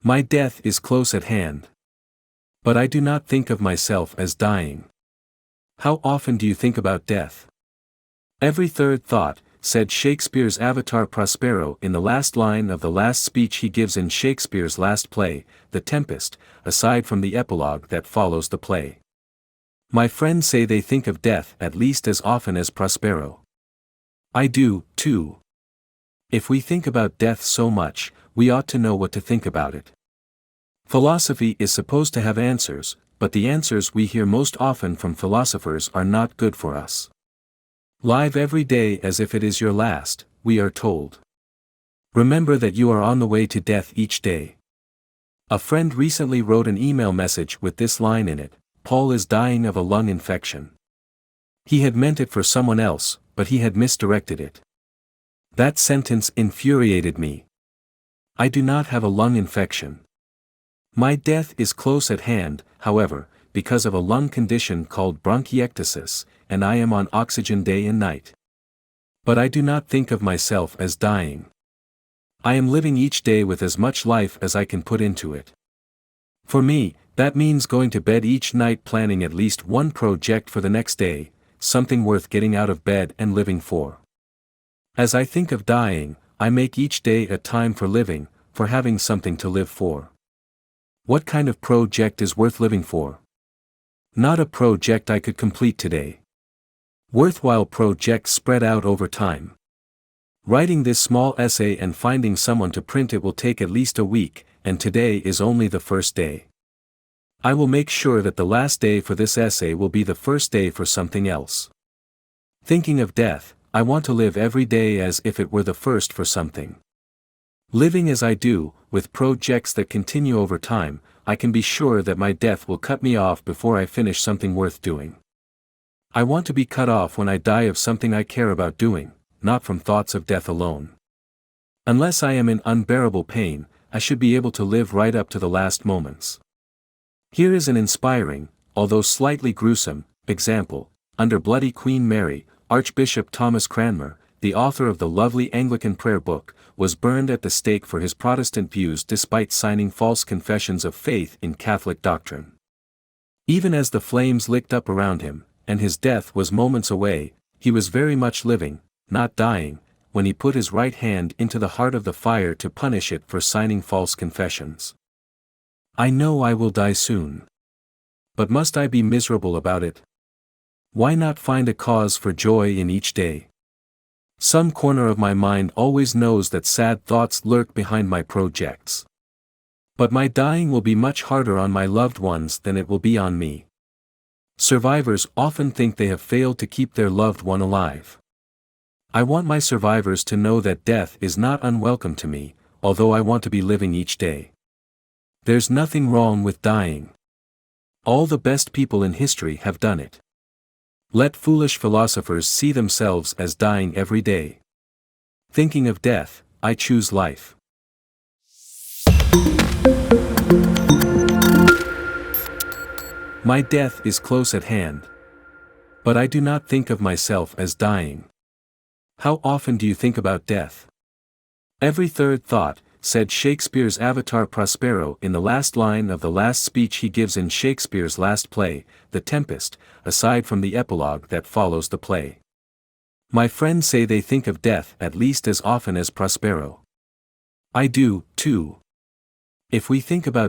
My death is close at hand. But I do not think of myself as dying. How often do you think about death? Every third thought, said Shakespeare's avatar Prospero in the last line of the last speech he gives in Shakespeare's last play, The Tempest, aside from the epilogue that follows the play. My friends say they think of death at least as often as Prospero. I do, too. If we think about death so much, we ought to know what to think about it. Philosophy is supposed to have answers, but the answers we hear most often from philosophers are not good for us. Live every day as if it is your last, we are told. Remember that you are on the way to death each day. A friend recently wrote an email message with this line in it: Paul is dying of a lung infection. He had meant it for someone else, but he had misdirected it. That sentence infuriated me. I do not have a lung infection. My death is close at hand, however, because of a lung condition called bronchiectasis, and I am on oxygen day and night. But I do not think of myself as dying. I am living each day with as much life as I can put into it. For me, that means going to bed each night planning at least one project for the next day, something worth getting out of bed and living for. As I think of dying, I make each day a time for living, for having something to live for. What kind of project is worth living for? Not a project I could complete today. Worthwhile projects spread out over time. Writing this small essay and finding someone to print it will take at least a week, and today is only the first day. I will make sure that the last day for this essay will be the first day for something else. Thinking of death, I want to live every day as if it were the first for something. Living as I do, with projects that continue over time, I can be sure that my death will cut me off before I finish something worth doing. I want to be cut off when I die of something I care about doing, not from thoughts of death alone. Unless I am in unbearable pain, I should be able to live right up to the last moments. Here is an inspiring, although slightly gruesome, example. Under Bloody Queen Mary, Archbishop Thomas Cranmer, the author of the lovely Anglican prayer book, was burned at the stake for his Protestant views despite signing false confessions of faith in Catholic doctrine. Even as the flames licked up around him, and his death was moments away, he was very much living, not dying, when he put his right hand into the heart of the fire to punish it for signing false confessions. I know I will die soon. But must I be miserable about it? Why not find a cause for joy in each day? Some corner of my mind always knows that sad thoughts lurk behind my projects. But my dying will be much harder on my loved ones than it will be on me. Survivors often think they have failed to keep their loved one alive. I want my survivors to know that death is not unwelcome to me, although I want to be living each day. There's nothing wrong with dying. All the best people in history have done it. Let foolish philosophers see themselves as dying every day. Thinking of death, I choose life. My death is close at hand. But I do not think of myself as dying. How often do you think about death? Every third thought, said Shakespeare's avatar Prospero in the last line of the last speech he gives in Shakespeare's last play, The Tempest, aside from the epilogue that follows the play. My friends say they think of death at least as often as Prospero. I do, too. If we think about